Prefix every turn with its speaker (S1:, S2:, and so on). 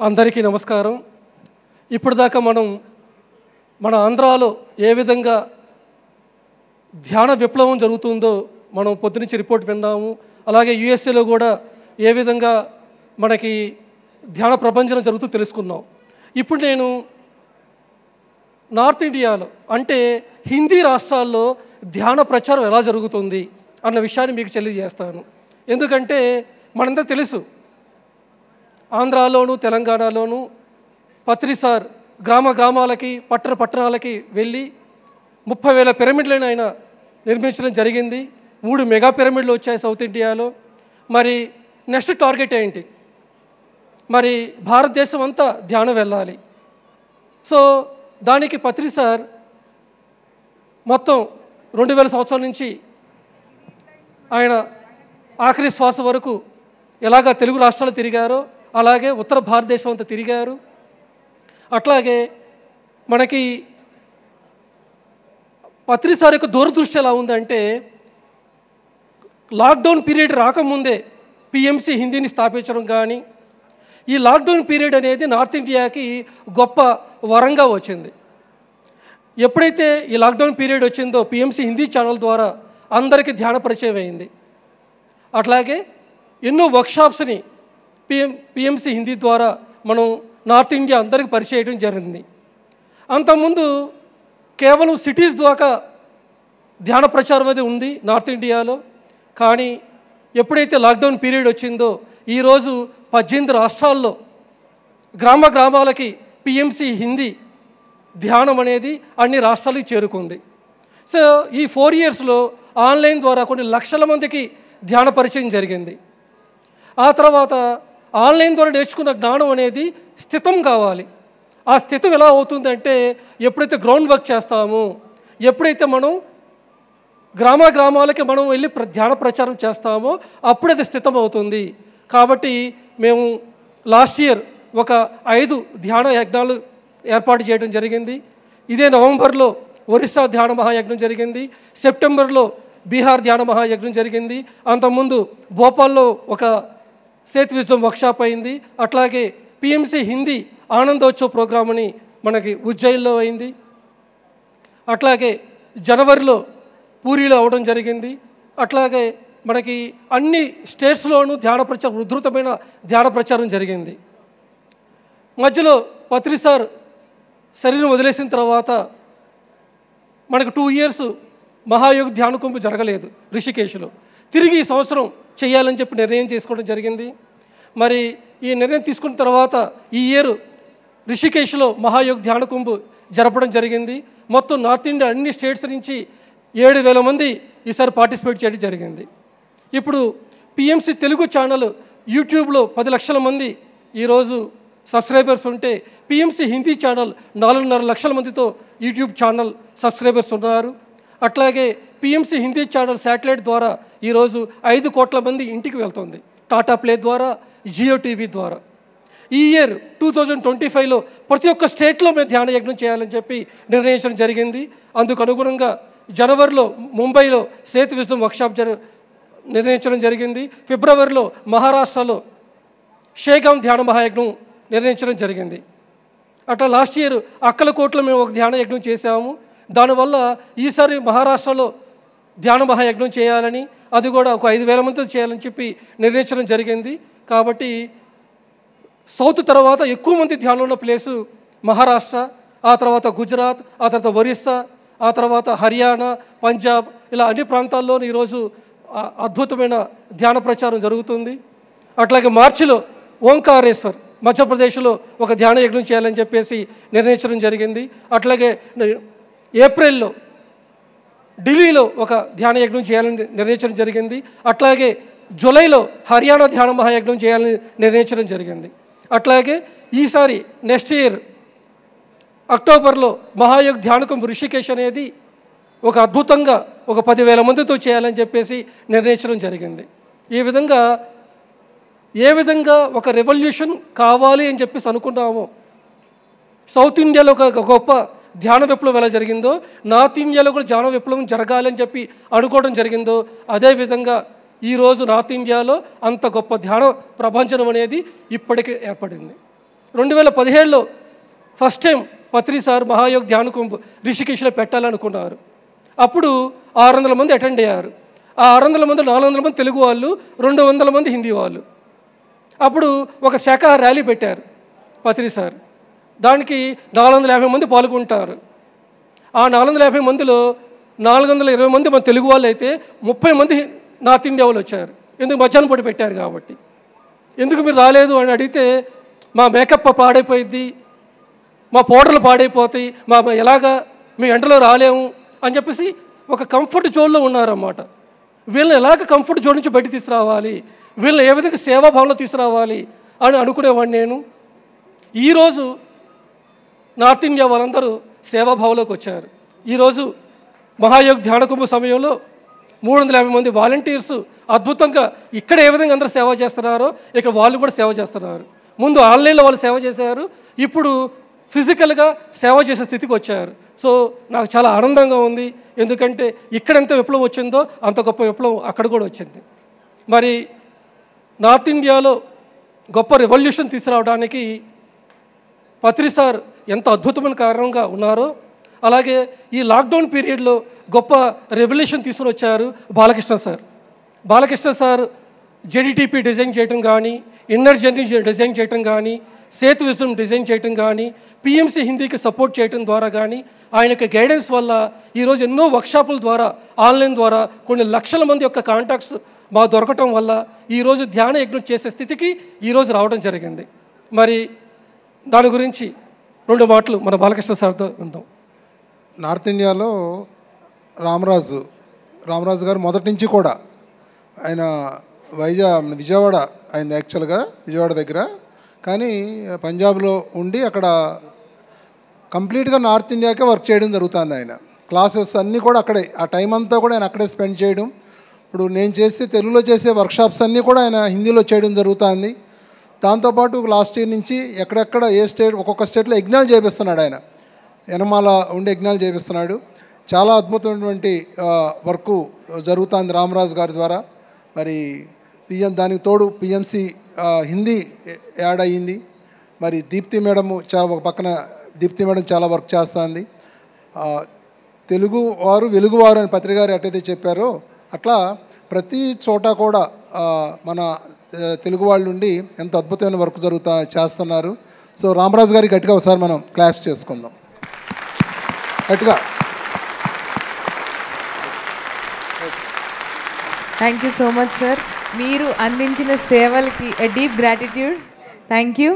S1: అందరికీ నమస్కారం. ఇప్పటిదాకా మన ఆంధ్రాలో ఏ విధంగా ధ్యాన విప్లవం జరుగుతుందో మనం పొద్దునుంచి రిపోర్ట్ విన్నాము. అలాగే యుఎస్ఏలో కూడా ఏ విధంగా మనకి ధ్యాన ప్రపంచం జరుగుతూ తెలుసుకున్నాం. ఇప్పుడు నేను నార్త్ ఇండియాలో అంటే హిందీ రాష్ట్రాల్లో ధ్యాన ప్రచారం ఎలా జరుగుతుంది అన్న విషయాన్ని మీకు తెలియజేస్తాను. ఎందుకంటే మనందరూ తెలుసు, ఆంధ్రాలోను తెలంగాణలోను పత్రి సార్ గ్రామాలకి పట్టణాలకి వెళ్ళి 30,000 పిరమిడ్లను ఆయన నిర్మించడం జరిగింది. 3 మెగా పిరమిడ్లు వచ్చాయి సౌత్ ఇండియాలో. మరి నెక్స్ట్ టార్గెట్ ఏంటి? మరి భారతదేశం అంతా ధ్యానం వెళ్ళాలి. సో దానికి పత్రి సార్ మొత్తం 2000 సంవత్సరాల నుంచి ఆయన ఆఖరి శ్వాస వరకు ఎలాగా తెలుగు రాష్ట్రాలు తిరిగారో అలాగే ఉత్తర భారతదేశం అంతా తిరిగారు. అట్లాగే మనకి పత్రి సార్ యొక్క దూరదృష్టి ఎలా ఉందంటే, లాక్డౌన్ పీరియడ్ రాకముందే పిఎంసి హిందీని స్థాపించడం కానీ, ఈ లాక్డౌన్ పీరియడ్ అనేది నార్త్ ఇండియాకి గొప్ప వరంగా వచ్చింది. ఎప్పుడైతే ఈ లాక్డౌన్ పీరియడ్ వచ్చిందో పిఎంసి హిందీ ఛానల్ ద్వారా అందరికీ ధ్యాన పరిచయం అయింది. అట్లాగే ఎన్నో వర్క్షాప్స్ని పిఎంసి హిందీ ద్వారా మనం నార్త్ ఇండియా అందరికీ పరిచయం చేయడం జరిగింది. అంతకుముందు కేవలం సిటీస్ ద్వారా ధ్యాన ప్రచారం అది ఉంది నార్త్ ఇండియాలో. కానీ ఎప్పుడైతే లాక్డౌన్ పీరియడ్ వచ్చిందో ఈరోజు 18 రాష్ట్రాల్లో గ్రామాలకి పిఎంసి హిందీ ధ్యానం అనేది అన్ని రాష్ట్రాలకి చేరుకుంది. సో ఈ 4 ఇయర్స్లో ఆన్లైన్ ద్వారా కొన్ని లక్షల మందికి ధ్యాన పరిచయం జరిగింది. ఆ తర్వాత ఆన్లైన్ ద్వారా నేర్చుకున్న జ్ఞానం అనేది స్థితం కావాలి. ఆ స్థితం ఎలా అవుతుందంటే, ఎప్పుడైతే గ్రౌండ్ వర్క్ చేస్తామో, ఎప్పుడైతే మనం గ్రామాలకి మనం వెళ్ళి ధ్యాన ప్రచారం చేస్తామో అప్పుడు అది స్థితం అవుతుంది. కాబట్టి మేము లాస్ట్ ఇయర్ ఒక 5 ధ్యాన యజ్ఞాలు ఏర్పాటు చేయడం జరిగింది. ఇదే నవంబర్లో ఒరిస్సా ధ్యాన మహాయజ్ఞం జరిగింది. సెప్టెంబర్లో బీహార్ ధ్యాన మహాయజ్ఞం జరిగింది. అంతకుముందు భోపాల్లో ఒక సేత్ విజ్డమ్ వర్క్షాప్ అయింది. అట్లాగే పిఎంసి హిందీ ఆనందోత్సవ్ ప్రోగ్రామ్ అని మనకి ఉజ్జయిన్లో అయింది. అట్లాగే జనవరిలో పూరిలో అవడం జరిగింది. అట్లాగే మనకి అన్ని స్టేట్స్లోనూ ఉధృతమైన ధ్యాన ప్రచారం జరిగింది. మధ్యలో పత్రి సార్ శరీరం వదిలేసిన తర్వాత మనకు 2 ఇయర్స్ మహాయోగ ధ్యాన కుంభ జరగలేదు రిషికేశ్లో. తిరిగి ఈ సంవత్సరం చేయాలని చెప్పి నిర్ణయం చేసుకోవడం జరిగింది. మరి ఈ నిర్ణయం తీసుకున్న తర్వాత ఈ ఇయర్ రిషికేశ్లో మహాయోగ ధ్యాన కుంభ జరపడం జరిగింది. మొత్తం నార్త్ ఇండియా అన్ని స్టేట్స్ నుంచి 7,000 మంది ఈసారి పార్టిసిపేట్ చేయడం జరిగింది. ఇప్పుడు పిఎంసి తెలుగు ఛానల్ యూట్యూబ్లో 10 లక్షల మంది ఈరోజు సబ్స్క్రైబర్స్ ఉంటే, పిఎంసి హిందీ ఛానల్ 4.5 లక్షల మందితో యూట్యూబ్ ఛానల్ సబ్స్క్రైబర్స్ ఉన్నారు. అట్లాగే పిఎంసి హిందీ ఛానల్ శాటిలైట్ ద్వారా ఈరోజు 5 కోట్ల మంది ఇంటికి వెళ్తుంది, టాటా ప్లే ద్వారా, జియో టీవీ ద్వారా. ఈ ఇయర్ 2025లో ప్రతి ఒక్క స్టేట్లో మేము ధ్యాన యజ్ఞం చేయాలని చెప్పి నిర్ణయించడం జరిగింది. అందుకు అనుగుణంగా జనవరిలో ముంబైలో సేత్ విజ్డమ్ వర్క్షాప్ నిర్ణయించడం జరిగింది. ఫిబ్రవరిలో మహారాష్ట్రలో షేగాం ధ్యాన మహాయజ్ఞం నిర్ణయించడం జరిగింది. అట్లా లాస్ట్ ఇయర్ అక్కలకోటలో మేము ఒక ధ్యాన యజ్ఞం చేసాము. దానివల్ల ఈసారి మహారాష్ట్రలో ధ్యాన మహాయజ్ఞం చేయాలని, అది కూడా ఒక 5,000 మందితో చేయాలని చెప్పి నిర్ణయించడం జరిగింది. కాబట్టి సౌత్ తర్వాత ఎక్కువ మంది ధ్యానం ఉన్న ప్లేసు మహారాష్ట్ర, ఆ తర్వాత గుజరాత్, ఆ తర్వాత ఒరిస్సా, ఆ తర్వాత హర్యానా, పంజాబ్, ఇలా అన్ని ప్రాంతాల్లో ఈరోజు అద్భుతమైన ధ్యాన ప్రచారం జరుగుతుంది. అట్లాగే మార్చిలో ఓంకారేశ్వర్ మధ్యప్రదేశ్లో ఒక ధ్యాన యజ్ఞం చేయాలని చెప్పేసి నిర్ణయించడం జరిగింది. అట్లాగే ఏప్రిల్లో ఢిల్లీలో ఒక ధ్యాన యజ్ఞం చేయాలని నిర్ణయించడం జరిగింది. అట్లాగే జూలైలో హర్యానా ధ్యాన మహాయజ్ఞం చేయాలని నిర్ణయించడం జరిగింది. అట్లాగే ఈసారి నెక్స్ట్ ఇయర్ అక్టోబర్లో మహాయోగ్ ధ్యాన కుంభ రిషికేశ్ అనేది ఒక అద్భుతంగా ఒక 10,000 మందితో చేయాలని చెప్పేసి నిర్ణయించడం జరిగింది. ఈ విధంగా ఏ విధంగా ఒక రెవల్యూషన్ కావాలి అని చెప్పేసి అనుకున్నామో, సౌత్ ఇండియాలో ఒక గొప్ప ధ్యాన విప్లవం ఎలా జరిగిందో నార్త్ ఇండియాలో కూడా ధ్యాన విప్లవం జరగాలని చెప్పి అనుకోవడం జరిగిందో, అదేవిధంగా ఈరోజు నార్త్ ఇండియాలో అంత గొప్ప ధ్యాన ప్రపంచం అనేది ఇప్పటికే ఏర్పడింది. 2017లో ఫస్ట్ టైం పత్రి సార్ మహాయోగ్ ధ్యాన కుంభ్ రిషికేశ్లో పెట్టాలనుకున్నారు. అప్పుడు 600 మంది అటెండ్ అయ్యారు. ఆ 600 మంది 400 మంది తెలుగు వాళ్ళు, 200 మంది హిందీ వాళ్ళు. అప్పుడు ఒక శాఖాహార ర్యాలీ పెట్టారు పత్రి సార్. దానికి 450 మంది పాల్గొంటారు. ఆ 450 మందిలో 420 మంది మన తెలుగు వాళ్ళు అయితే 30 మంది నార్త్ ఇండియా వాళ్ళు వచ్చారు. ఎందుకు? మధ్యాహ్నం పూట పెట్టారు కాబట్టి. ఎందుకు మీరు రాలేదు అని అడిగితే మా మేకప్ పాడైపోయింది, మా పౌడర్లు పాడైపోతాయి, ఎలాగా మీ ఎండలో రాలేము అని చెప్పేసి ఒక కంఫర్ట్ జోన్లో ఉన్నారన్నమాట. వీళ్ళని ఎలాగ కంఫర్ట్ జోన్ నుంచి బయట తీసుకురావాలి, వీళ్ళని ఏ విధంగా సేవాభావంలో తీసుకురావాలి అని అనుకునేవాడిని నేను. ఈరోజు నార్త్ ఇండియా వాళ్ళందరూ సేవాభావంలోకి వచ్చారు. ఈరోజు మహాయోగ్ ధ్యాన కుంభ సమయంలో 350 మంది వాలంటీర్స్ అద్భుతంగా ఇక్కడ ఏ విధంగా అందరూ సేవ చేస్తున్నారో ఇక్కడ వాళ్ళు కూడా సేవ చేస్తున్నారు. ముందు ఆన్లైన్లో వాళ్ళు సేవ చేశారు, ఇప్పుడు ఫిజికల్గా సేవ చేసే స్థితికి వచ్చారు. సో నాకు చాలా ఆనందంగా ఉంది. ఎందుకంటే ఇక్కడ ఎంత విప్లవం వచ్చిందో అంత గొప్ప విప్లవం అక్కడ కూడా వచ్చింది. మరి నార్త్ ఇండియాలో గొప్ప రెవల్యూషన్ తీసుకురావడానికి పత్రి సార్ ఎంత అద్భుతమైన కారణంగా ఉన్నారో, అలాగే ఈ లాక్డౌన్ పీరియడ్లో గొప్ప రెవల్యూషన్ తీసుకుని వచ్చారు Balakrishna sir. Balakrishna sir JDTP design చేయటం కానీ, ఇన్నర్ జర్నీ డిజైన్ చేయటం కానీ, సేతు విజన్ డిజైన్ చేయటం కానీ, పిఎంసి హిందీకి సపోర్ట్ చేయటం ద్వారా కానీ, ఆయన యొక్క గైడెన్స్ వల్ల ఈరోజు ఎన్నో వర్క్షాపుల ద్వారా ఆన్లైన్ ద్వారా కొన్ని లక్షల మంది యొక్క కాంటాక్ట్స్ మాకు దొరకటం వల్ల ఈరోజు ధ్యాన యజ్ఞం చేసే స్థితికి ఈరోజు రావడం జరిగింది. మరి దాని గురించి 2 మాటలు మన బాలకృష్ణ సార్తో విందాం.
S2: నార్త్ ఇండియాలో రామరాజు గారు మొదటి నుంచి కూడా ఆయన విజయవాడ ఆయన యాక్చువల్గా విజయవాడ దగ్గర, కానీ పంజాబ్లో ఉండి అక్కడ కంప్లీట్గా నార్త్ ఇండియాకే వర్క్ చేయడం జరుగుతుంది. ఆయన క్లాసెస్ అన్నీ కూడా అక్కడే, ఆ టైం అంతా కూడా ఆయన అక్కడే స్పెండ్ చేయడం. ఇప్పుడు నేను తెలుగులో చేసే వర్క్షాప్స్ అన్నీ కూడా ఆయన హిందీలో చేయడం జరుగుతుంది. దాంతోపాటు లాస్ట్ ఇయర్ నుంచి ఎక్కడెక్కడ ఏ స్టేట్ ఒక్కొక్క స్టేట్లో యజ్ఞాలు చేపిస్తున్నాడు. ఆయన యనమాల ఉండి యజ్ఞాలు చేపిస్తున్నాడు. చాలా అద్భుతమైనటువంటి వర్క్ జరుగుతుంది రామరాజు గారి ద్వారా. మరి దానికి తోడు పిఎంసి హిందీ యాడ్ అయ్యింది. మరి దీప్తి మేడం ఒక పక్కన దీప్తి మేడం చాలా వర్క్ చేస్తుంది. తెలుగువారు వెలుగువారు అని పత్రిక గారు ఎట్టయితే చెప్పారో అట్లా ప్రతి చోట కూడా మన తెలుగు వాళ్ళు ఉండి ఎంత అద్భుతమైన వర్క్ చేస్తున్నారు. సో రామరాజు గారికి గట్టిగా ఒకసారి మనం క్లాప్స్ చేసుకుందాం గట్టిగా.
S3: Thank you so much sir. మీరు అందించిన సేవలకి డీప్ గ్రాటిట్యూడ్. Thank you.